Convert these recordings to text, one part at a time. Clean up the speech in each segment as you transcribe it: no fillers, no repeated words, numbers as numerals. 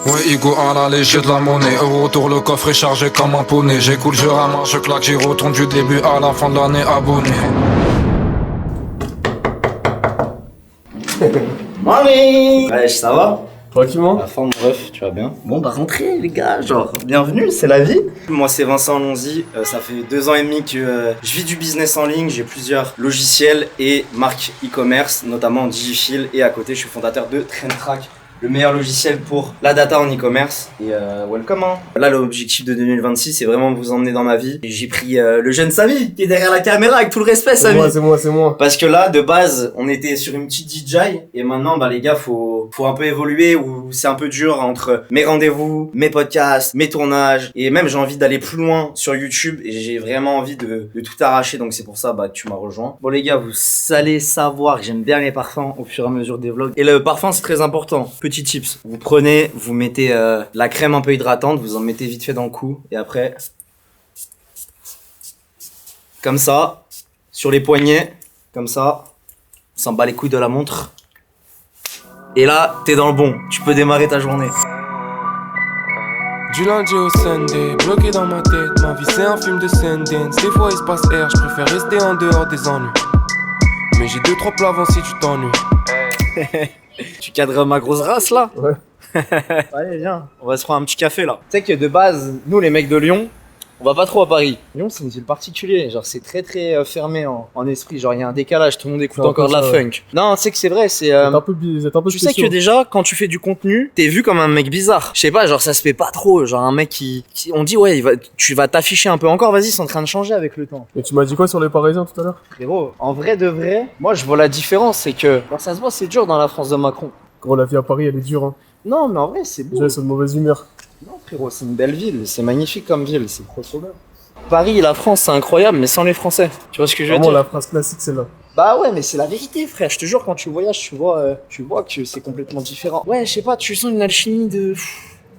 Ouais, Igo à la léger de la monnaie. Au retour, le coffre est chargé comme un poney. J'écoute, je ramasse, je claque, j'y retourne du début à la fin de l'année abonné. Morning. Ouais, ça va? Tranquillement. La forme, bref, tu vas bien? Bon, bah rentrez les gars, genre, bienvenue, c'est la vie. Moi c'est Vincent Lonzy, ça fait 2 ans et demi que je vis du business en ligne, j'ai plusieurs logiciels et marques e-commerce, notamment Digifil, et à côté je suis fondateur de TrendTrack, le meilleur logiciel pour la data en e-commerce. Et welcome hein. Là l'objectif de 2026 c'est vraiment de vous emmener dans ma vie. Et j'ai pris le jeune Samy qui est derrière la caméra avec tout le respect Samy. C'est moi. Parce que là de base on était sur une petite DJI et maintenant bah les gars faut un peu évoluer ou c'est un peu dur entre mes rendez-vous, mes podcasts, mes tournages et même j'ai envie d'aller plus loin sur YouTube et j'ai vraiment envie de tout arracher donc c'est pour ça bah que tu m'as rejoint. Bon les gars vous allez savoir que j'aime bien les parfums au fur et à mesure des vlogs et le parfum c'est très important. Petit tips, vous prenez, vous mettez la crème un peu hydratante, vous en mettez vite fait dans le cou et après comme ça sur les poignets comme ça on s'en bat les couilles de la montre. Et là, t'es dans le bon, tu peux démarrer ta journée. Du lundi au Sunday, bloqué dans ma tête, ma vie c'est un film de Sundance. Des fois il se passe R, je préfère rester en dehors des ennuis. Mais j'ai 2-3 plats avant si tu t'ennuies. Tu cadres ma grosse race là? Ouais. Allez viens, on va se prendre un petit café là. Tu sais que de base, nous les mecs de Lyon, on va pas trop à Paris. Lyon c'est une ville particulière, genre c'est très fermé en esprit, genre il y a un décalage, tout le monde écoute encore de la funk. Non, tu sais que c'est vrai, c'est... un peu tu sais que déjà, quand tu fais du contenu, t'es vu comme un mec bizarre. Je sais pas, genre ça se fait pas trop, genre un mec qui on dit ouais, tu vas t'afficher un peu encore, vas-y, c'est en train de changer avec le temps. Et tu m'as dit quoi sur les Parisiens tout à l'heure? Frérot, en vrai de vrai, moi je vois la différence, c'est que alors, ça se voit, c'est dur dans la France de Macron. Gros, la vie à Paris elle est dure hein. Non mais en vrai c'est beau. Déjà ils sont de mauvaise humeur. Non frérot, c'est une belle ville, c'est magnifique comme ville, c'est trop bien. Paris et la France c'est incroyable mais sans les Français. Tu vois ce que je veux dire? La phrase classique c'est là. Bah ouais mais c'est la vérité frère, je te jure quand tu voyages tu vois que c'est complètement différent. Ouais je sais pas, tu sens une alchimie de...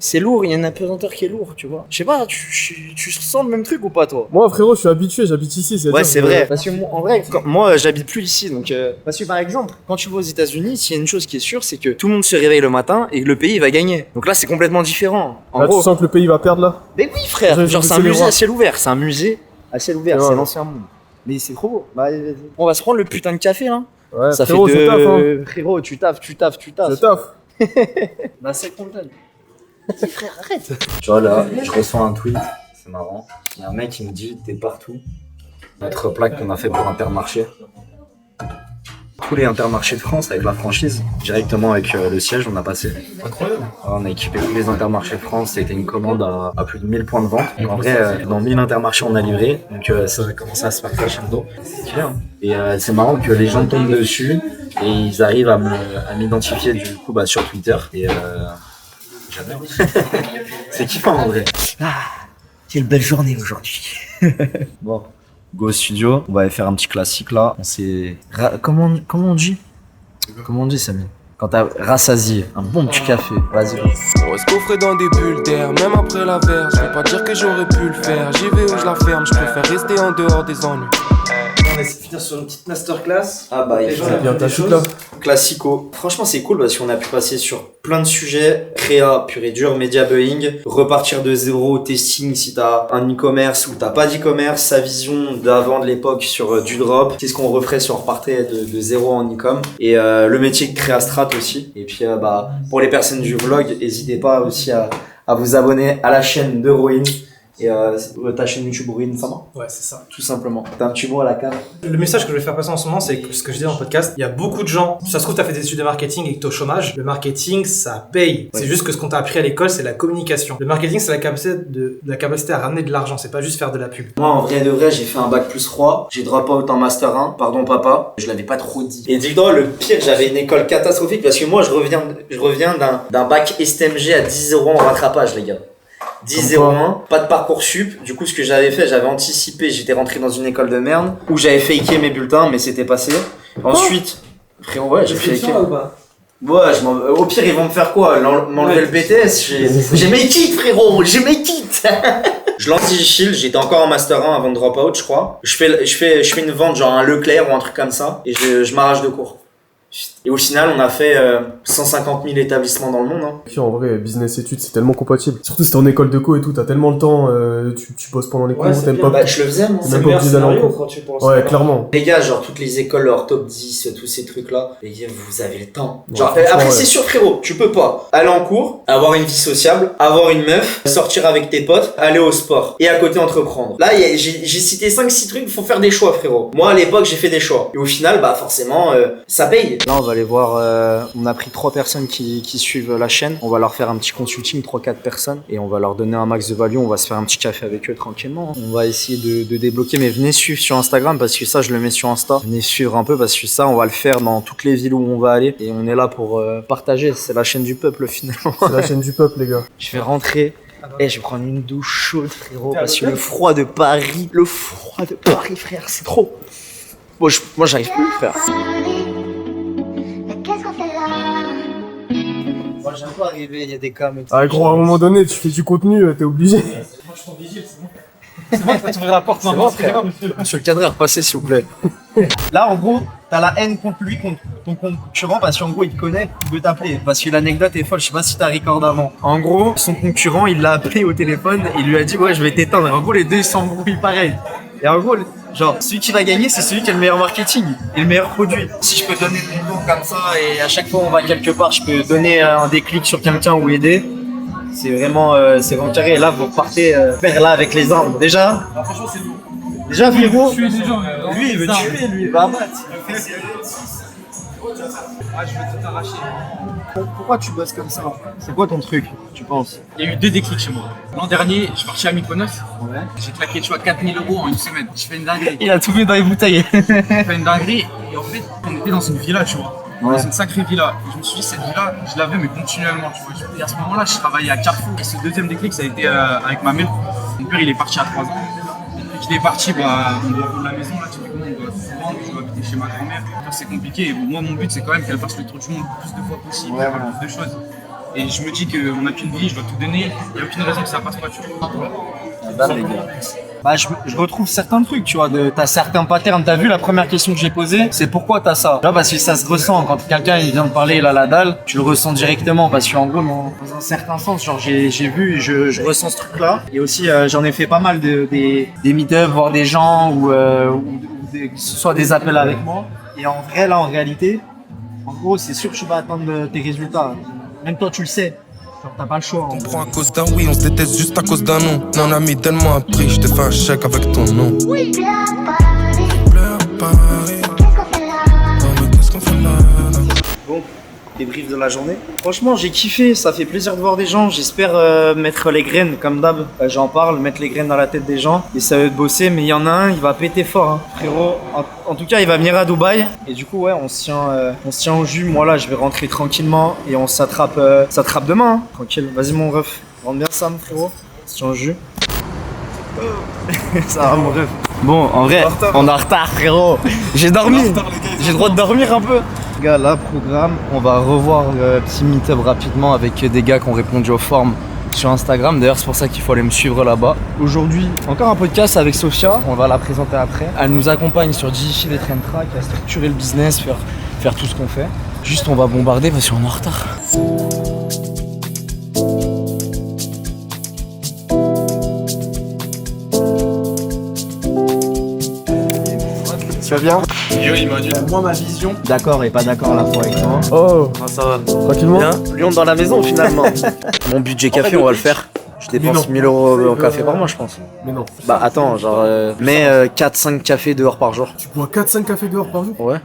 C'est lourd, il y a un apesanteur qui est lourd, tu vois. Je sais pas, tu sens le même truc ou pas toi? Moi frérot je suis habitué, j'habite ici. Ouais dur, c'est vrai, parce que en vrai, moi j'habite plus ici donc... Parce que par exemple, quand tu vas aux États-Unis, s'il y a une chose qui est sûre, c'est que tout le monde se réveille le matin et que le pays va gagner. Donc là c'est complètement différent. Là tu sens que le pays va perdre là? Mais oui frère, genre c'est un musée à ciel ouvert, c'est un musée à ciel ouvert, c'est l'ancien monde. Mais c'est trop beau. Bah, on va se prendre le putain de café hein. Ouais, ça frérot, fait taf, hein. Frérot, tu taffes. Je taffe. Bah c'est content. Frère, arrête. Tu vois là, je reçois un tweet, c'est marrant. Il y a un mec qui me dit t'es partout. Notre plaque qu'on a fait pour Intermarché. Tous les Intermarchés de France avec la franchise, directement avec le siège, on a passé. Incroyable. On a équipé tous les Intermarchés de France, c'était une commande à plus de 1000 points de vente. Donc, en vrai, dans 1000 Intermarchés, on a livré, donc ça a commencé à se faire crescendo. C'est clair. Et c'est marrant que les gens tombent dessus et ils arrivent à m'identifier du coup bah, sur Twitter. Et j'adore. C'est kiffant en vrai. Ah, quelle belle journée aujourd'hui. Bon. Go au studio, on va faire un petit classique là. On s'est... Comment on dit? Comment on dit Samy? Quand t'as rassasié, un bon petit café, vas-y. On reste coffré dans des bulles d'air, même après la verre. Je vais pas dire que j'aurais pu le faire, j'y vais où je la ferme. Je préfère rester en dehors des ennuis. On essaie de finir sur une petite masterclass. Ah bah il faut bien ta chute là. Classico. Franchement c'est cool parce qu'on a pu passer sur plein de sujets. Créa, pur et dur, media buying, repartir de zéro, testing si t'as un e-commerce ou t'as pas d'e-commerce, sa vision d'avant de l'époque sur du drop, qu'est-ce qu'on referait si on repartait de zéro en e-com et le métier de créa strat aussi. Et puis bah pour les personnes du vlog, n'hésitez pas aussi à vous abonner à la chaîne de Rohin. Et ta chaîne YouTube Rohin Sama. Ouais, c'est ça. Tout simplement. T'as un petit mot à la cave. Le message que je vais faire passer en ce moment, c'est que ce que je disais dans le podcast, il y a beaucoup de gens, ça se trouve, t'as fait des études de marketing et que t'es au chômage. Le marketing, ça paye. Ouais. C'est juste que ce qu'on t'a appris à l'école, c'est la communication. Le marketing, c'est la capacité à ramener de l'argent. C'est pas juste faire de la pub. Moi, en vrai de vrai, j'ai fait un bac plus 3. J'ai drop out en master 1. Pardon, papa. Je l'avais pas trop dit. Et dis-toi, le pire, j'avais une école catastrophique parce que moi, je reviens d'un bac STMG à 10 € en rattrapage, les gars. 10-01, pas de Parcoursup. Du coup, ce que j'avais fait, j'avais anticipé, j'étais rentré dans une école de merde où j'avais faké mes bulletins, mais c'était passé. Ensuite, frérot, ouais, j'ai faké. ou pas? Ouais, au pire, ils vont me faire quoi? M'enlever le BTS? J'ai mes kits, frérot, j'ai mes kits. Je lance Digifil, j'étais encore en master 1 avant de drop out, je crois. Je fais une vente, genre un Leclerc ou un truc comme ça, et je m'arrache de cours. Et au final, on a fait 150 000 établissements dans le monde. Hein. Puis en vrai, business études, c'est tellement compatible. Surtout si t'es en école de co et tout, t'as tellement le temps, tu bosses pendant les cours, t'aimes pas. Bah, je le faisais, moi. C'est même pas obligé d'aller en cours. quand tu penses. Ouais, clairement. Les gars, genre toutes les écoles, leur top 10, tous ces trucs-là, les gars, vous avez le temps. Ouais, Genre, franchement, après, ouais. c'est sûr, frérot, tu peux pas aller en cours, avoir une vie sociable, avoir une meuf, sortir avec tes potes, aller au sport et à côté entreprendre. Là, j'ai cité 5-6 trucs, faut faire des choix, frérot. Moi, à l'époque, j'ai fait des choix. Et au final, bah forcément, ça paye. Là, on va aller voir, on a pris 3 personnes qui suivent la chaîne. On va leur faire un petit consulting, 3-4 personnes, et on va leur donner un max de value. On va se faire un petit café avec eux tranquillement. On va essayer de débloquer, mais venez suivre sur Instagram parce que ça, je le mets sur Insta. Venez suivre un peu parce que ça, on va le faire dans toutes les villes où on va aller. Et on est là pour partager. C'est la chaîne du peuple, finalement. C'est la chaîne du peuple, les gars. Je vais rentrer. Et je vais prendre une douche chaude, frérot, parce que le froid de Paris, frère, c'est trop. Moi, j'arrive plus, frère. Mais qu'est-ce qu'on fait là? Moi, j'aime pas arriver, il y a des cams et tout. Ah, gros, à un moment donné, tu fais du contenu, t'es obligé. Moi, je t'en vigile, c'est bon. C'est bon, tu peux t'ouvrir la porte C'est maintenant, bon, frère. Monsieur le cadreur, passez, s'il vous plaît. Là, en gros, t'as la haine contre lui, contre ton concurrent, parce qu'en gros, il te connaît, il veut t'appeler. Parce que l'anecdote est folle, je sais pas si t'as record avant. En gros, son concurrent, il l'a appelé au téléphone, et il lui a dit, ouais, je vais t'éteindre. Et en gros, les deux, ils s'embrouillent pareil. Et en gros, genre, celui qui va gagner, c'est celui qui a le meilleur marketing et le meilleur produit. Si je peux donner des mots comme ça, et à chaque fois on va quelque part, je peux donner un déclic sur quelqu'un ou aider. C'est vraiment carré. Et là, vous repartez vers là avec les armes. Déjà, Franchement, c'est lourd. déjà, frérot, Tuer des gens. lui, il veut tuer, lui, il va abattre. Ah, je vais tout arracher. Pourquoi tu bosses comme ça? C'est quoi ton truc, tu penses? Il y a eu 2 déclics chez moi. L'an dernier, je suis parti à Mykonos. Ouais. J'ai claqué, tu vois, 4000 € en une semaine. Je fais une dinguerie. Il a tout mis dans les bouteilles. Je fais une dinguerie. Et en fait, on était dans une villa, tu vois. Ouais. Dans une sacrée villa. Et je me suis dit, cette villa, je la veux, mais continuellement, tu vois. Et à ce moment-là, je travaillais à Carrefour. Et ce deuxième déclic, ça a été avec ma mère. Mon père, il est parti à 3 ans. Depuis qu'il est parti, bah, on doit vendre la maison, là, typiquement, on doit se vendre, je dois habiter chez ma grand-mère. C'est compliqué. Et moi, mon but, c'est quand même qu'elle fasse le tour du monde le plus de fois possible, Ouais, plus de choses. Et je me dis qu'on n'a qu'une vie, je dois tout donner. Il n'y a aucune raison que ça passe pas, tu vois. Bah, je retrouve certains trucs, tu vois, t'as certains patterns. T'as vu la première question que j'ai posée, c'est pourquoi t'as ça? Là, parce que ça se ressent quand quelqu'un il vient de parler, il a la dalle, tu le ressens directement parce qu'en gros, dans un certain sens, genre j'ai vu, je ressens ce truc-là. Et aussi, j'en ai fait pas mal des meet-up, voir des gens ou que ce soit des appels avec moi. Et en vrai, là, en réalité, en gros, c'est sûr que tu vas atteindre tes résultats. Même toi, tu le sais. Genre, t'as pas le choix. On prend à cause d'un oui, on se déteste juste à cause d'un non. Mon ami tellement appris, je te fais un chèque avec ton nom. Oui, pleure Paris. Pleure Paris, Qu'est-ce qu'on fait là? oh, mais qu'est-ce qu'on fait là? Bon, débrief de la journée. Franchement, j'ai kiffé, ça fait plaisir de voir des gens. J'espère mettre les graines, comme d'hab. J'en parle, mettre les graines dans la tête des gens. Et ça veut de bosser, mais il y en a un, il va péter fort. Hein. Frérot, en tout cas, il va venir à Dubaï. Et du coup, ouais, on se tient au jus. Moi, là, je vais rentrer tranquillement et on s'attrape demain. Hein. Tranquille, vas-y, mon ref. Rentre bien, Sam, frérot. On se tient au jus. Ça va, mon ref. Bon, en vrai, on est en retard, frérot. J'ai dormi. J'ai le droit de dormir un peu. Les gars, là, programme, on va revoir le petit meet-up rapidement avec des gars qui ont répondu aux formes sur Instagram. D'ailleurs, c'est pour ça qu'il faut aller me suivre là-bas. Aujourd'hui, encore un podcast avec Sophia. On va la présenter après. Elle nous accompagne sur Digifil et Train Track à structurer le business, faire tout ce qu'on fait. Juste, on va bombarder parce qu'on est en retard. Tu vas bien? Yo, il m'a dit. Moi, ma vision. D'accord et pas d'accord à la fois avec toi. Oh, Comment ça va? tranquillement. Bien. Lyon dans la maison finalement. Mon budget café, on va le faire. Je dépense 1000 € en café par mois, je pense. Mais non. Bah attends, genre, mets 4-5 cafés dehors par jour. Tu bois 4-5 cafés dehors par jour? Ouais.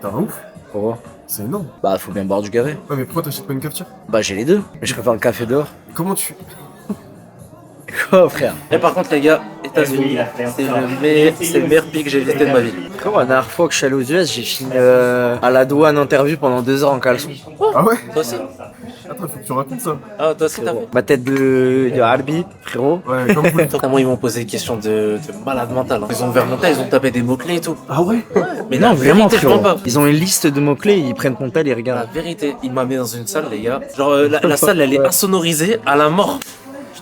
T'es un ouf. Pourquoi? C'est énorme. Bah, faut bien boire du café. Ouais, mais pourquoi t'achètes pas une cafetière? Bah, j'ai les deux. Mais je préfère le café dehors. Comment tu... Quoi, frère? Et par contre, les gars, États-Unis, c'est le meilleur pays que j'ai visité de ma vie. Frérot, la dernière fois que je suis allé aux US, j'ai fini à la douane interview pendant 2 heures en caleçon. Ah ouais? Toi aussi? Attends, faut que tu racontes ça. Ah, toi aussi, t'as fait? Ma tête de Harbi, frérot. Ouais, comme vous. Comment ils m'ont posé des questions de malade mental. Hein. Ils ont ouvert mon tel, ils ont tapé des mots-clés et tout. Ah ouais? Mais Non, la vraiment, vérité, je frérot. mens pas. Ils ont une liste de mots-clés, ils prennent ton tel, ils La regardent. vérité, il m'a mis dans une salle, les gars. Genre, la salle, elle est insonorisée à la mort.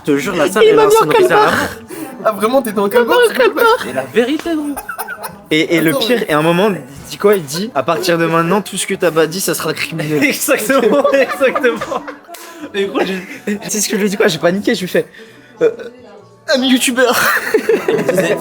Je te jure, la salle, elle est insonorisée à la mort. Ah vraiment, t'étais en calbar? Et la vérité, gros. Et le Attends, pire, et à un moment, dit quoi? Il dit, à partir de maintenant, tout ce que t'as pas dit, ça sera criminel. Exactement, exactement. Mais gros, c'est ce que je lui ai dit quoi? J'ai paniqué, je lui fais. Ami youtubeur. Ouais,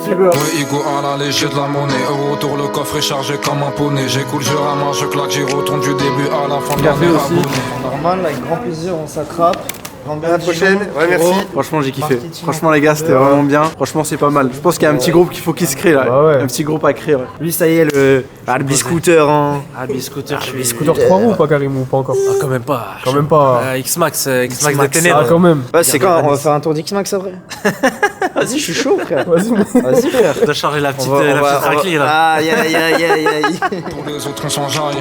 Igo à la léger de la monnaie. Autour le coffre est chargé comme un poney. J'écoute, je ramasse, je claque, j'y retourne du début à la fin de l'année abonné. Normal, avec grand plaisir, on s'attrape. À la prochaine, ouais merci. Franchement j'ai kiffé. Franchement les gars c'était vraiment bien. Franchement c'est pas mal. Je pense qu'il y a un petit groupe qu'il faut qu'il se crée là. Bah ouais. Un petit groupe à créer. Ouais. Lui ça y est, le Albi Scooter hein. Albi Scooter, je suis. Scooter 3 roues ou pas Karim ou pas encore? Ah, quand même pas. Quand même pas. X-Max de X-Max, Ténèbres. Ah quand même. Ouais, c'est quand? On va faire un tour d'X-Max après. Vas-y, je suis chaud frère. Vas-y frère. Je dois charger la petite On va- raclée là. Aïe aïe aïe aïe aïe. Pour les autres on s'enjaille,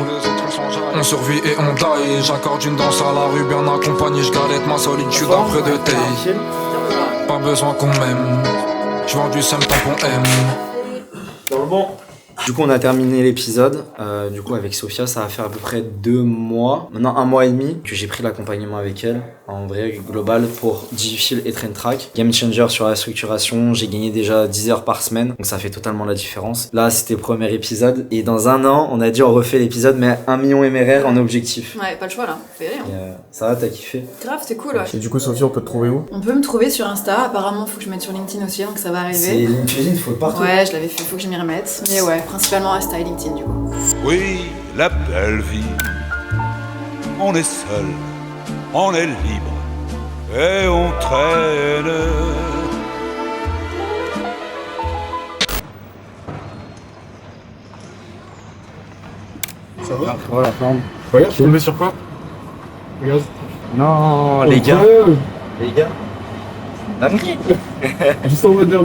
on survit et on die. J'accorde une danse à la rue bien accompagné. Je galette ma solitude après de thé. Pas besoin qu'on m'aime. Je vends du seum tant qu'on aime. Du coup, on a terminé l'épisode. Du coup, avec Sophia, ça va faire à peu près 2 mois, maintenant 1 mois et demi, que j'ai pris l'accompagnement avec elle. En vrai, global, pour Digifil et Train Track. Game changer sur la structuration. J'ai gagné déjà 10 heures par semaine, donc ça fait totalement la différence. Là, c'était le premier épisode. Et dans 1 an, on a dit on refait l'épisode, mais 1 million MRR en objectif. Ouais, pas le choix là, faut y aller. Et, ça va, t'as kiffé? Grave, c'est cool, ouais. Et du coup, Sophie, on peut te trouver où? On peut me trouver sur Insta, apparemment faut que je mette sur LinkedIn aussi, donc ça va C'est arriver. LinkedIn, faut partout. Ouais, je l'avais fait, faut que je m'y remette. Mais ouais, principalement Insta et LinkedIn du coup. Oui, la belle vie. On est seul, on est libre et on traîne. Ça va? Voilà, forme. Regarde, tu tombé sur quoi? Regarde. Non, les gars. Les gars. Juste en mode de...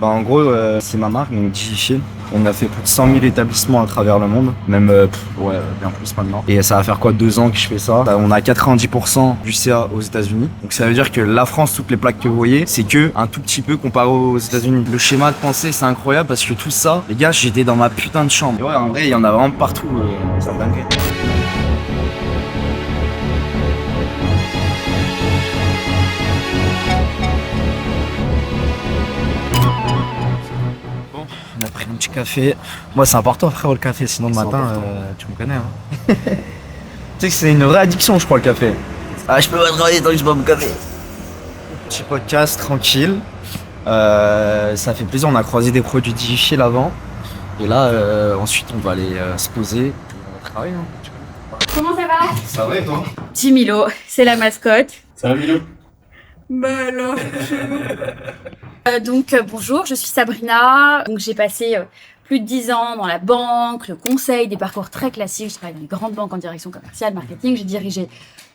Bah en gros, c'est ma marque, donc Digifil. On a fait plus de 100 000 établissements à travers le monde, même ouais, bien plus maintenant. Et ça va faire quoi, 2 ans que je fais ça. On a 90% du CA aux États-Unis. Donc ça veut dire que la France, toutes les plaques que vous voyez, c'est que un tout petit peu comparé aux États-Unis. Le schéma de pensée, c'est incroyable parce que tout ça, les gars, j'étais dans ma putain de chambre. Et ouais, en vrai, il y en a vraiment partout. Ça me dingue. On a pris un petit café. Moi, c'est important, frérot, le café. Sinon, le matin, tu me connais. Hein. Tu sais que c'est une vraie addiction, je crois, le café. Ah, je peux pas travailler tant que je bois mon café. Petit podcast tranquille. Ça fait plaisir. On a croisé des produits Digifil avant. Et là, ensuite, on va aller se poser. Et on va travailler. Hein. Comment ça va? Ça va et toi? Petit Milo, c'est la mascotte. Ça va, Milo? Bah alors. Bonjour, je suis Sabrina. Donc j'ai passé plus de 10 ans dans la banque, le conseil, des parcours très classiques. Je travaille dans des grandes banques en direction commerciale, marketing. J'ai dirigé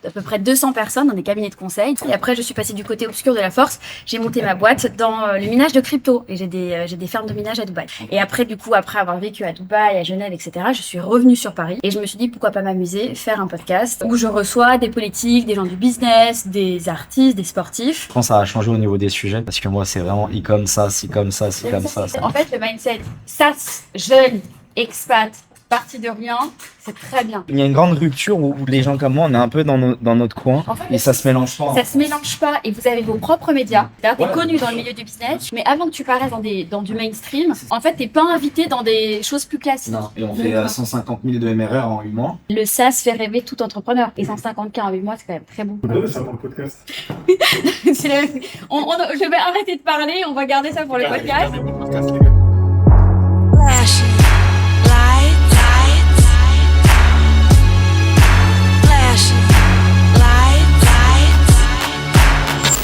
à peu près 200 personnes dans des cabinets de conseil. Et après, je suis passée du côté obscur de la force. J'ai monté ma boîte dans le minage de crypto. Et j'ai des fermes de minage à Dubaï. Et après, du coup, après avoir vécu à Dubaï, à Genève, etc., je suis revenue sur Paris. Et je me suis dit, pourquoi pas m'amuser, faire un podcast où je reçois des politiques, des gens du business, des artistes, des sportifs. Je pense que ça a changé au niveau des sujets. Parce que moi, c'est vraiment i comme ça, si comme ça, si comme ça. En fait, le mindset SAS, jeune, expat, parti de rien, c'est très bien. Il y a une grande rupture où les gens comme moi, on est un peu dans notre coin En fait, et ça se mélange pas. Ça se mélange pas et vous avez vos propres médias. T'es connu dans le milieu du business, mais avant que tu paraisses dans du mainstream, en fait, t'es pas invité dans des choses plus classiques. Non, et on fait 150 000 de MRR en 8 mois. Le SaaS fait rêver tout entrepreneur. Et 150K en 8 mois, c'est quand même très bon. C'est pour le podcast. Je vais arrêter de parler, on va garder ça pour le podcast.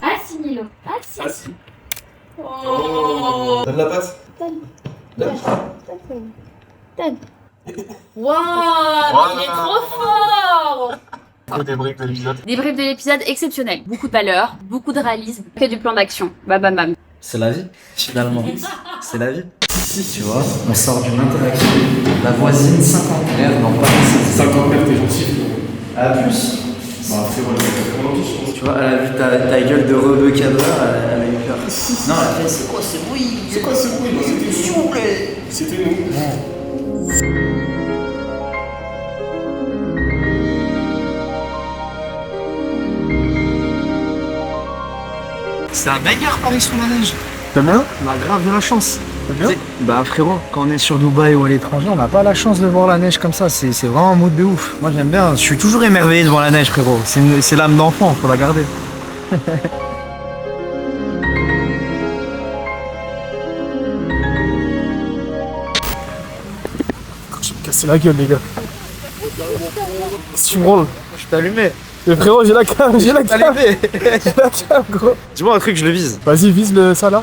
Assis, Milo. Assis. Oh. Donne la passe. Donne. Waouh, il est trop fort. Débrief de l'épisode. Débrief de l'épisode exceptionnel. Beaucoup de valeur, beaucoup de réalisme, que du plan d'action. Bam bam bam. C'est la vie, finalement. C'est la vie. Tu vois, on sort d'une interaction. La voisine cinquantenaire dans Paris. Cinquantenaire, t'es gentil. À plus. Bah, c'est vrai, je pense. Tu vois, elle a vu ta gueule de rebeu cadreur, elle a eu peur. Non, elle a fait c'est quoi ce bruit? C'est quoi ce bruit? C'était s'il vous plaît. C'était nous. C'est un bagarre Paris sous la neige. T'aimes bien? On a grave de la chance. Bah frérot, quand on est sur Dubaï ou à l'étranger, on n'a pas la chance de voir la neige comme ça, c'est vraiment un mood de ouf. Moi j'aime bien, je suis toujours émerveillé devant la neige frérot, c'est l'âme d'enfant, faut la garder. Je vais me casser la gueule les gars. Si tu me branles. Je t'ai allumé. Mais frérot, j'ai la cam, j'ai la cam. J'ai la cam gros. Dis-moi un truc, je le vise. Vas-y, vise ça là.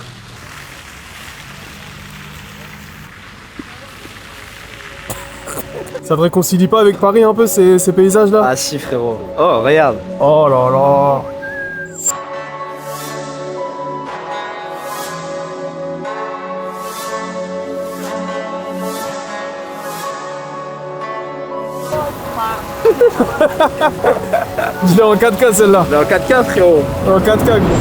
Ça te réconcilie pas avec Paris un peu ces paysages là? Ah si frérot. Oh regarde. Oh là là. Je l'ai en 4K celle-là. Je l'ai en 4K frérot. En 4K gros.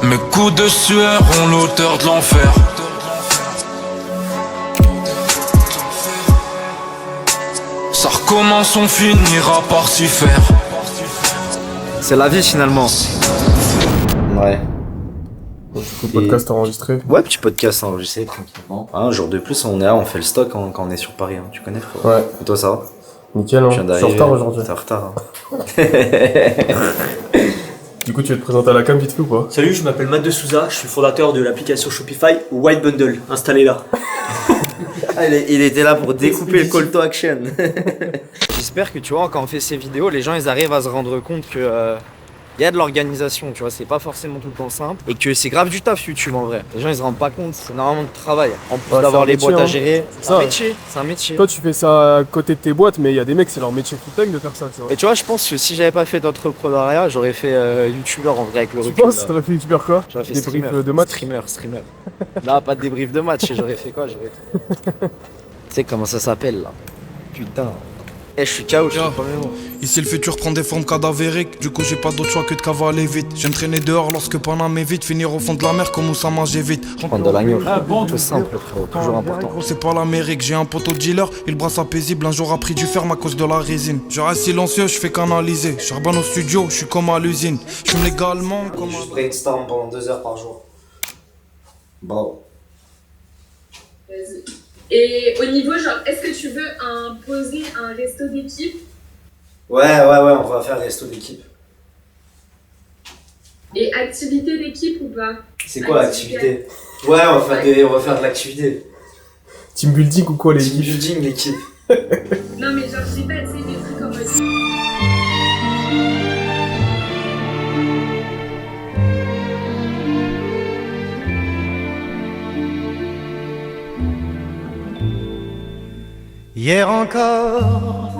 Mes coups de sueur ont l'odeur de l'enfer. Ça recommence, on finira par s'y faire. C'est la vie finalement. Ouais. Le podcast enregistré. Ouais, petit podcast enregistré tranquillement. Ah, un jour de plus, on est là, on fait le stock quand on est sur Paris. Hein. Tu connais frérot? Ouais. Et toi ça va? Nickel, hein. Je suis en retard aujourd'hui. T'es en retard. Hein. Du coup, tu veux te présenter à la cam vite fait ou pas? Salut, je m'appelle Matt de Souza, je suis fondateur de l'application Shopify White Bundle. Installez-la. Ah, il était là pour découper le call to action. J'espère que tu vois, quand on fait ces vidéos, les gens ils arrivent à se rendre compte que y a de l'organisation, tu vois, c'est pas forcément tout le temps simple et que c'est grave du taf YouTube en vrai. Les gens ils se rendent pas compte, c'est énormément de travail. En plus d'avoir les boîtes à gérer, c'est un métier, c'est un métier. Toi tu fais ça à côté de tes boîtes, mais il y a des mecs, c'est leur métier full-time de faire ça, tu vois. Et tu vois, je pense que si j'avais pas fait d'entrepreneuriat, j'aurais fait youtubeur en vrai avec le recul. Tu penses? T'aurais fait youtubeur quoi? J'aurais fait débrief de match? Streamer. Non, pas de débrief de match, j'aurais fait quoi? Tu sais comment ça s'appelle là? Putain. Eh, je suis KO, je suis pas même. Ici le futur prend des formes cadavériques. Du coup j'ai pas d'autre choix que de cavaler vite. J'aime traîner dehors lorsque pendant mes vides. Finir au fond de la mer comme où ça mangeait vite. Prendre de l'agneau, tout simple frérot, toujours important. Gros c'est pas l'Amérique, j'ai un poteau dealer. Il brasse à paisible, un jour a pris du ferme à cause de la résine. Je reste silencieux, je fais qu'analyser. Charbonne au studio, je suis comme à l'usine. Je fume légalement comme Je brainstorm pendant 2 heures par jour. Bravo. Vas-y. Et au niveau, genre, est-ce que tu veux poser un resto d'équipe? Ouais, on va faire resto d'équipe. Et activité d'équipe ou pas? C'est quoi l'activité? Ouais, on va faire de l'activité. Team building ou quoi les Team building l'équipe. Non mais genre, je sais pas, tu sais, des trucs en mode... Hier encore,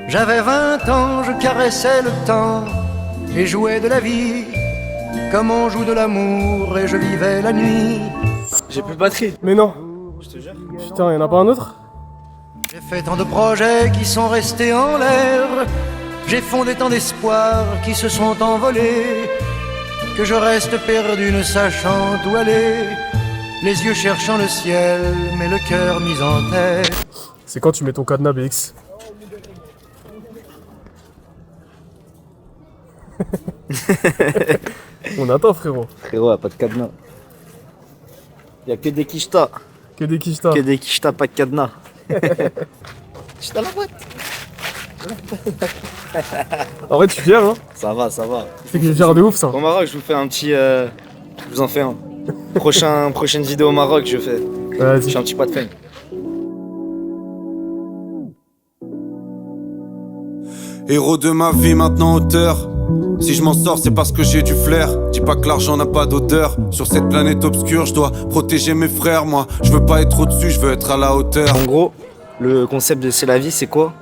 j'avais 20 ans, je caressais le temps et jouais de la vie comme on joue de l'amour et je vivais la nuit. J'ai plus de batterie. Mais non. Je te jure. Putain, y'en a pas un autre? J'ai fait tant de projets qui sont restés en l'air. J'ai fondé tant d'espoirs qui se sont envolés que je reste perdu ne sachant où aller. Les yeux cherchant le ciel, mais le cœur mis en terre. C'est quand tu mets ton cadenas BX? On attend frérot. Frérot, y'a pas de cadenas. Y'a que des quichetas. Que des quichetas. Que des quichetas, pas de cadenas. Je dans la boîte. En vrai tu gères hein? Ça va. C'est que je gère de ouf ça. Au Maroc je vous fais un petit... Je vous en fais un. Prochaine vidéo au Maroc je fais. Vas-y. Je fais un petit pas de fame. Héros de ma vie, maintenant auteur. Si je m'en sors, c'est parce que j'ai du flair. Dis pas que l'argent n'a pas d'odeur. Sur cette planète obscure, je dois protéger mes frères. Moi, je veux pas être au-dessus, je veux être à la hauteur. En gros, le concept de c'est la vie, c'est quoi?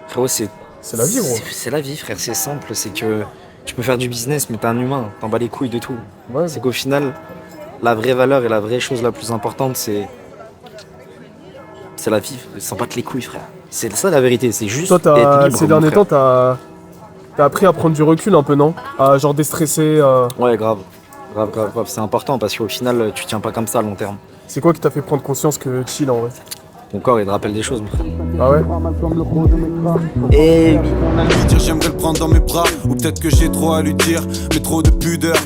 Frérot, c'est la vie, gros. C'est la vie, frère, c'est simple. C'est que tu peux faire du business, mais t'es un humain. T'en bats les couilles de tout. Ouais. C'est qu'au final, la vraie valeur et la vraie chose la plus importante, c'est la vie. S'en battre les couilles, frère. C'est ça la vérité, c'est juste. Toi, être libre, ces derniers temps, t'as appris à prendre du recul un peu, non? À genre déstresser. Ouais, grave. C'est important parce qu'au final, tu tiens pas comme ça à long terme. C'est quoi qui t'a fait prendre conscience que chill en vrai? Ton corps, il te rappelle des choses, mon frère. Ah ouais? Et oui. J'aimerais le prendre dans mes bras, ou peut-être que j'ai trop à lui dire, mais trop de pudeur.